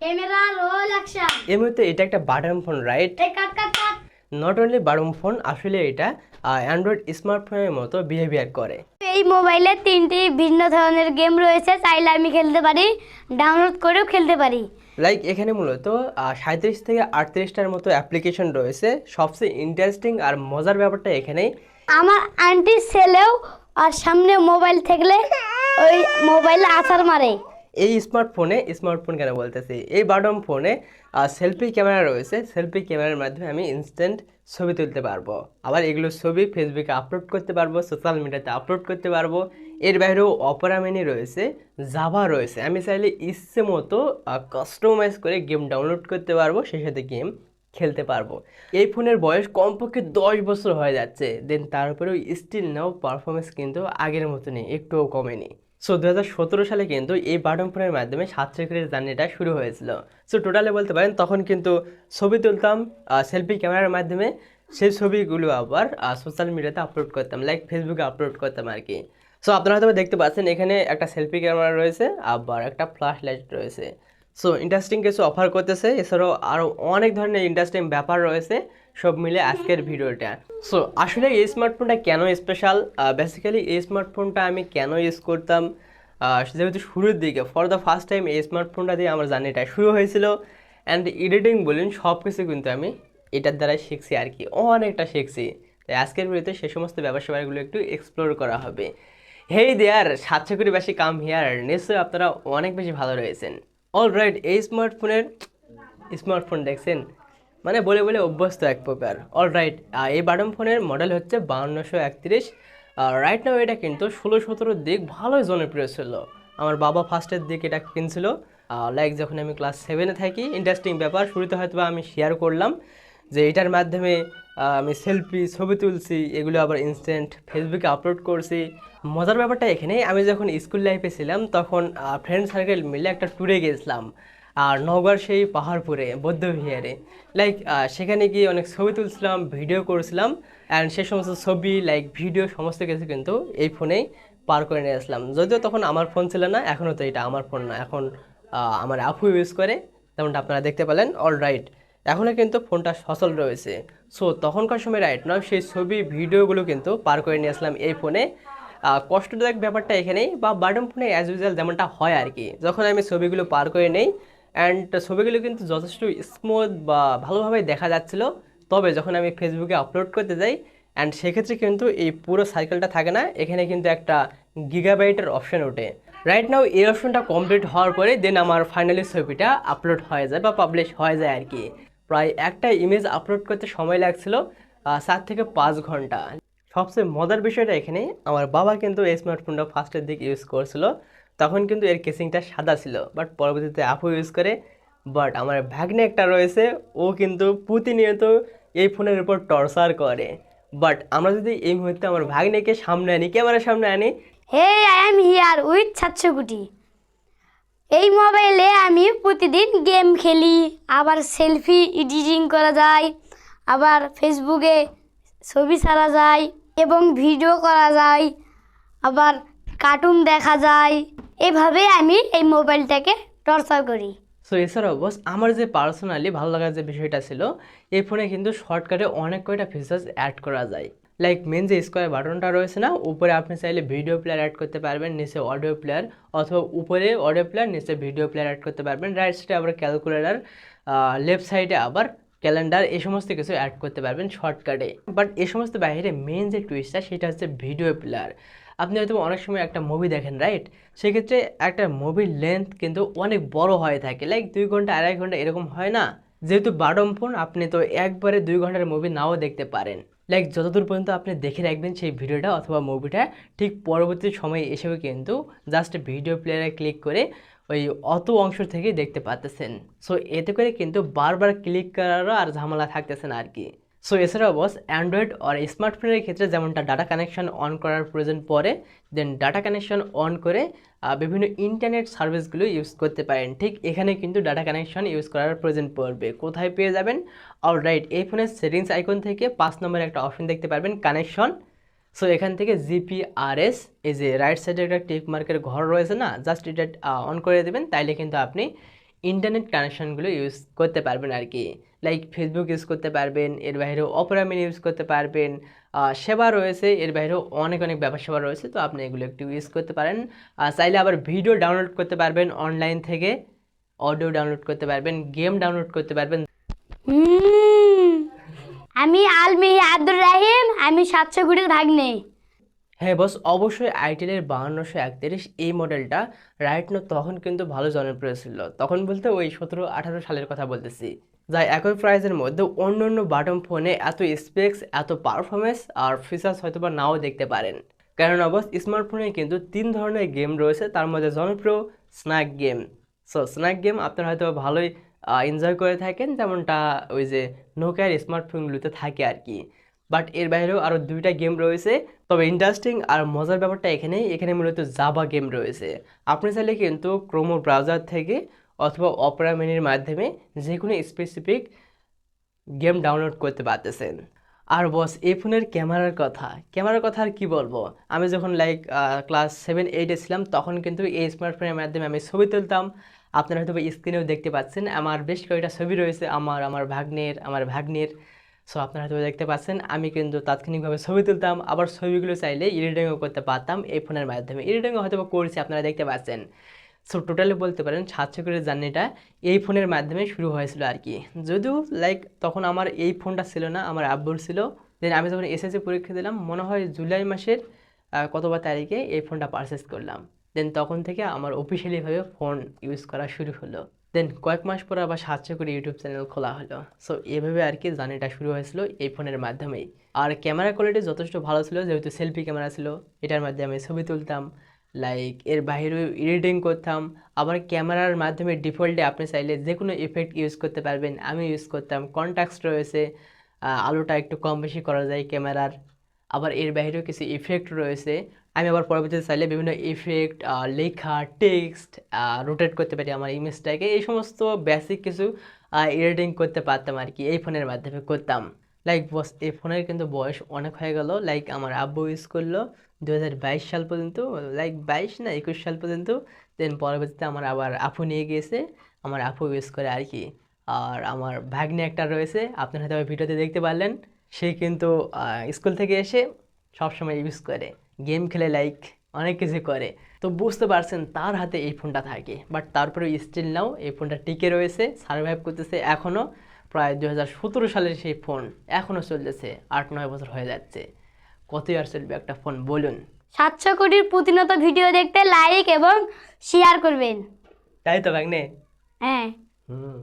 Camera roll action. এই মুহূর্তে এটা একটা বাটন ফোন, রাইট? এই কাট কাট কাট। নট অনলি বাটন ফোন, আসলে এটা অ্যান্ড্রয়েড স্মার্টফোনের মতো বিহেভিয়ার করে। এই মোবাইলে 3টি ভিন্ন ধরনের গেম রয়েছে, চাইলে আমি খেলতে পারি, ডাউনলোড করেও খেলতে পারি। লাইক এখানে মূলত 37 থেকে 38টার মতো অ্যাপ্লিকেশন রয়েছে। সবচেয়ে ইন্টারেস্টিং আর মজার ব্যাপারটা এখানেই, আমার আন্টির ছেলেও আর সামনে মোবাইল থাকলে ওই মোবাইলে আছাড় মারে। এই স্মার্টফোন কেন বলতেছি, এই বাটন ফোনে সেলফি ক্যামেরা রয়েছে। সেলফি ক্যামেরার মাধ্যমে আমি ইনস্ট্যান্ট ছবি তুলতে পারবো, আবার এগুলো ছবি ফেসবুকে আপলোড করতে পারবো, সোশ্যাল মিডিয়াতে আপলোড করতে পারবো। এর বাইরেও অপেরা মিনি রয়েছে, জাভা রয়েছে। আমি চাইলে ইচ্ছে মতো কাস্টমাইজ করে গেম ডাউনলোড করতে পারবো, সেই সাথে গেম খেলতে পারবো। এই ফোনের বয়স কমপক্ষে 10 বছর হয়ে যাচ্ছে, দেন তারপরেও স্টিল নাও পারফরমেন্স কিন্তু আগের মতো নেই, একটুও কমেনি। সো 2017 সালে কিন্তু এই বাটন ফোনের মাধ্যমে 7 সেকেন্ডের জার্নিটা শুরু হয়েছিল। সো টোটালে বলতে পারেন তখন কিন্তু ছবি তুলতাম সেলফি ক্যামেরার মাধ্যমে, সেই ছবিগুলো আবার সোশ্যাল মিডিয়াতে আপলোড করতাম, লাইক ফেসবুকে আপলোড করতাম আর কি। সো আপনারা হয়তো দেখতে পাচ্ছেন এখানে একটা সেলফি ক্যামেরা রয়েছে, আবার একটা ফ্ল্যাশ লাইট রয়েছে। সো ইন্টারেস্টিং কিছু অফার করতেছে, এছাড়াও আরও অনেক ধরনের ইন্টারেস্টিং ব্যাপার রয়েছে, সব মিলে আজকের ভিডিওটা। সো আসলে এই স্মার্টফোনটা কেন স্পেশাল, বেসিক্যালি এই স্মার্টফোনটা আমি কেন ইউজ করতাম, যেহেতু শুরুর দিকে ফর দ্য ফার্স্ট টাইম এই স্মার্টফোনটা দিয়ে আমার জার্নিটা শুরু হয়েছিল। অ্যান্ড এডিটিং বলুন সব কিছু কিন্তু আমি এটার দ্বারাই শিখছি আর কি, অনেকটা শিখছি। তাই আজকের ভিডিওতে সে সমস্ত ব্যাপারগুলো একটু এক্সপ্লোর করা হবে। হেই দেয়ার, 700 কাম হিয়ার, নিশ্চয়ই আপনারা অনেক বেশি ভালো রয়েছেন। অলরাইট, এই স্মার্টফোন দেখছেন, মানে বলে বলে অভ্যস্ত এক প্রকার। অলরাইট, এই বাটন ফোনের মডেল হচ্ছে 5231। রাইট নাও এটা কিন্তু 16-17 দিক ভালোই জনপ্রিয় ছিল। আমার বাবা ফার্স্টের দিক এটা কিনছিল, লাইক যখন আমি ক্লাস 7-এ থাকি। ইন্টারেস্টিং ব্যাপার, শুরুতে হয়তো আমি শেয়ার করলাম যে এটার মাধ্যমে আমি সেলফি ছবি তুলছি, এগুলো আবার ইনস্ট্যান্ট ফেসবুকে আপলোড করছি। মজার ব্যাপারটা এখানে, আমি যখন স্কুল লাইফে ছিলাম তখন ফ্রেন্ড সার্কেল মিলে একটা ট্যুরে গেছিলাম আর নওগাঁর সেই পাহাড়পুরে বৌদ্ধবিহারে। লাইক সেখানে গিয়ে অনেক ছবি তুলছিলাম, ভিডিও করেছিলাম, অ্যান্ড সে সমস্ত ছবি লাইক ভিডিও সমস্ত কিছু কিন্তু এই ফোনেই পার করে নিয়ে আসলাম। যদিও তখন আমার ফোন ছিল না, এখনও তো এটা আমার ফোন না, এখন আমার আপু ইউজ করে, তেমনটা আপনারা দেখতে পেলেন। অলরাইট, এখনও কিন্তু ফোনটা সচল রয়েছে। সো তখনকার সময় রাইট নয় সেই ছবি ভিডিওগুলো কিন্তু পার করে নিয়ে আসলাম এই ফোনে। কষ্টদায়ক ব্যাপারটা এখানেই, বা বাটন ফোনে অ্যাজ ইউজুয়াল যেমনটা হয় আর কি, যখন আমি ছবিগুলো পার করে নেই অ্যান্ড ছবিগুলো কিন্তু যথেষ্ট স্মুথ বা ভালোভাবে দেখা যাচ্ছিল। তবে যখন আমি ফেসবুকে আপলোড করতে যাই অ্যান্ড সেক্ষেত্রে কিন্তু এই পুরো সাইকেলটা থাকে না, এখানে কিন্তু একটা গিগাবাইটের অপশন ওঠে। রাইট নাও এই অপশনটা কমপ্লিট হওয়ার পরে দেন আমার ফাইনালি ছবিটা আপলোড হয়ে যায় বা পাবলিশ হয়ে যায় আর কি। প্রায় একটা ইমেজ আপলোড করতে সময় লাগছিল 4 থেকে 5 ঘন্টা। সবচেয়ে মজার বিষয়টা এখানে, আমার বাবা কিন্তু এই স্মার্টফোনটা ফার্স্টের দিকে ইউজ করছিল, তখন কিন্তু এর কেসিংটা সাদা ছিল, বাট পরবর্তীতে আপু ইউজ করে। বাট আমার ভাগ্নে একটা রয়েছে, ও কিন্তু প্রতিনিয়ত এই ফোনের উপর টর্চার করে। বাট আমরা যদি এই মুহূর্তে আমার ভাগ্নেকে সামনে আনি, ক্যামেরার সামনে আনি, হে আই এম হিয়ার উইথ 700 এই মোবাইলে আমি প্রতিদিন গেম খেলি, আবার সেলফি এডিটিং করা যায়, আবার ফেসবুকে ছবি ছাড়া যায় এবং ভিডিও করা যায়, আবার কার্টুন দেখা যায়। এভাবে আমি এই মোবাইলটাকে টর্চার করি। সো এছাড়াও বস আমার যে পার্সোনালি ভালো লাগার যে বিষয়টা ছিল, এই ফোনে কিন্তু শর্টকাটে অনেক কয়টা ফিচার্স অ্যাড করা যায়। লাইক মেন যে স্কোয়ার বাটনটা রয়েছে না, উপরে আপনি চাইলে ভিডিও প্লেয়ার অ্যাড করতে পারবেন, নিচে অডিও প্লেয়ার, অথবা উপরে অডিও প্লেয়ার নিচে ভিডিও প্লেয়ার অ্যাড করতে পারবেন। রাইট সাইডে আবার ক্যালকুলেটর, লেফট সাইডে আবার ক্যালেন্ডার, এই সমস্ত কিছু অ্যাড করতে পারবেন শর্টকাটে। বাট এই সমস্ত বাইরে মেন যে টুইস্টটা সেটা হচ্ছে ভিডিও প্লেয়ার। আপনি হয়তো অনেক সময় একটা মুভি দেখেন, রাইট? সেক্ষেত্রে একটা মুভির লেন্থ কিন্তু অনেক বড় হয়ে থাকে, লাইক 2 ঘন্টা 2.5 ঘন্টা এরকম হয় না। যেহেতু বাটন ফোন, আপনি তো একবারে 2 ঘন্টার মুভি নাও দেখতে পারেন। লাইক যতদূর পর্যন্ত আপনি দেখে রাখবেন সেই ভিডিওটা অথবা মুভিটা, ঠিক পরবর্তী সময়ে এসেও কিন্তু জাস্ট ভিডিও প্লেয়ারে ক্লিক করে ওই অত অংশ থেকেই দেখতে পাচ্ছেন। সো এতে করে কিন্তু বারবার ক্লিক করারও আর ঝামেলা থাকতেছে না আর কি। সো এছাড়াও বস অ্যান্ড্রয়েড আর স্মার্টফোনের ক্ষেত্রে যেমনটা ডাটা কানেকশন অন করার প্রয়োজন পড়ে, দেন ডাটা কানেকশন অন করে বিভিন্ন ইন্টারনেট সার্ভিসগুলো ইউজ করতে পারেন। ঠিক এখানে কিন্তু ডাটা কানেকশন ইউজ করার প্রয়োজন পড়বে। কোথায় পেয়ে যাবেন? অলরাইট, এই ফোনের সেটিংস আইকন থেকে 5 নম্বরে একটা অপশন দেখতে পারবেন, কানেকশন। সো এখান থেকে জিপিআরএস, এই যে রাইট সাইডে একটা টিক মার্কের ঘর রয়েছে না, জাস্ট এটা অন করে দেবেন, তাইলে কিন্তু আপনি ইন্টারনেট কানেকশনগুলো ইউজ করতে পারবেন আর কি। লাইক ফেসবুক ইউজ করতে পারবেন, এর বাইরেও অপেরা মিনি ইউজ করতে পারবেন, সেবা রয়েছে, এর বাইরেও অনেক অনেক ব্যাপার সেবা রয়েছে, তো আপনি এগুলো একটু ইউজ করতে পারেন। চাইলে আবার ভিডিও ডাউনলোড করতে পারবেন অনলাইন থেকে, অডিও ডাউনলোড করতে পারবেন, গেম ডাউনলোড করতে পারবেন। হুম, আমি আলমিহি আব্দুর রাহিম, আমি 700 কোটির ভাগ্নে। হ্যাঁ বস, অবশ্যই আইটেলের 5231 এই মডেলটা রাইট না তখন কিন্তু ভালো জনপ্রিয় ছিল। তখন বলতে ওই 17-18 সালের কথা বলতেছি, যা একই প্রাইসের মধ্যে অন্য অন্য বাটন ফোনে এত স্পেক্স, এত পারফরমেন্স আর ফিচার্স হয়তো বা নাও দেখতে পারেন। কারণ অবশ্য স্মার্টফোনে কিন্তু 3 ধরনের গেম রয়েছে, তার মধ্যে জনপ্রিয় snack game. So snack game আপনারা হয়তো ভালোই এনজয় করে থাকেন, যেমনটা ওই যে নোকিয়ার স্মার্টফোনগুলোতে থাকে আর কি। বাট এর বাইরেও আরও 2টা গেম রয়েছে, তবে ইন্টারেস্টিং আর মজার ব্যাপারটা এখানে মূলত জাভা গেম রয়েছে। আপনি চাইলে কিন্তু ক্রোমো ব্রাউজার থেকে অথবা অপেরা মিনির মাধ্যমে যে কোনো স্পেসিফিক গেম ডাউনলোড করতে পারতেছেন। আর বস এই ফোনের ক্যামেরার কথা আর কি বলবো, আমি যখন লাইক ক্লাস 7-8-এ ছিলাম তখন কিন্তু এই স্মার্টফোনের মাধ্যমে আমি ছবি তুলতাম। আপনারা হয়তো স্ক্রিনেও দেখতে পাচ্ছেন আমার বেশ কয়েকটা ছবি রয়েছে, আমার ভাগ্নের। সো আপনারা হয়তো দেখতে পাচ্ছেন আমি কিন্তু তাৎক্ষণিকভাবে ছবি তুলতাম, আবার ছবিগুলো চাইলে এডিটিংও করতে পারতাম এই ফোনের মাধ্যমে। এডিটিংও হয়তো করছি, আপনারা দেখতে পাচ্ছেন। সো টোটালি বলতে পারেন 700 কোটির জার্নিটা এই ফোনের মাধ্যমে শুরু হয়েছিল আর কি। যদিও লাইক তখন আমার এই ফোনটা ছিল না, আমার আব্বুর ছিল। দেন আমি যখন এসএসসি পরীক্ষা দিলাম, মনে হয় জুলাই মাসের কতবার তারিখে এই ফোনটা পারচেস করলাম। দেন তখন থেকে আমার অফিসিয়ালিভাবে ফোন ইউজ করা শুরু হলো। দেন কয়েক মাস পর আবার 700 কোটি ইউটিউব চ্যানেল খোলা হলো। সো এভাবে আর কি জার্নিটা শুরু হয়েছিল এই ফোনের মাধ্যমেই। আর ক্যামেরা কোয়ালিটি যথেষ্ট ভালো ছিল, যেহেতু সেলফি ক্যামেরা ছিল, এটার মাধ্যমে আমি ছবি তুলতাম, লাইক এর বাইরেও এডিটিং করতাম। আবার ক্যামেরার মাধ্যমে ডিফল্টে আপনি চাইলে যে কোনো ইফেক্ট ইউজ করতে পারবেন, আমি ইউজ করতাম। কন্ট্রাস্ট রয়েছে, আলোটা একটু কম বেশি করা যায় ক্যামেরার। আবার এর বাইরেও কিছু ইফেক্ট রয়েছে, আমি আবার পরবর্তীতে চাইলে বিভিন্ন ইফেক্ট, লেখা, টেক্সট রোটেট করতে পারি আমার ইমেজটাকে। এই সমস্ত বেসিক কিছু এডিটিং করতে পারতাম আর কি, এই ফোনের মাধ্যমে করতাম। লাইক বস এই ফোনের কিন্তু বয়স অনেক হয়ে গেল, লাইক আমার আব্বু ইউজ করলো 2022 সাল পর্যন্ত, লাইক 22 না 21 সাল পর্যন্ত। দেন পরবর্তীতে আমার আবার আপু নিয়ে গিয়েছে, আমার আপু ইউজ করে আর কি। আর আমার ভাগ্নে একটা রয়েছে, আপনারা হয়তো ভিডিওতে দেখতে পারলেন, সে কিন্তু স্কুল থেকে এসে সবসময় ইউজ করে, গেম খেলে, লাইক অনেক কিছু করে। তো বুঝতে পারছেন তার হাতে এই ফোনটা থাকে, বাট তারপরে স্টিল নাও এই ফোনটা টিকে রয়েছে, সার্ভাইভ করতেছে এখনও। প্রায় 2017 সালের সেই ফোন এখনও চলতেছে, 8-9 বছর হয়ে যাচ্ছে। কতই আর চলবে একটা ফোন বলুন। 700 কোটির প্রতিনিয়ত ভিডিও দেখতে লাইক এবং শেয়ার করবেন। তাই তো ভাগ্নে। হ্যাঁ। হুম।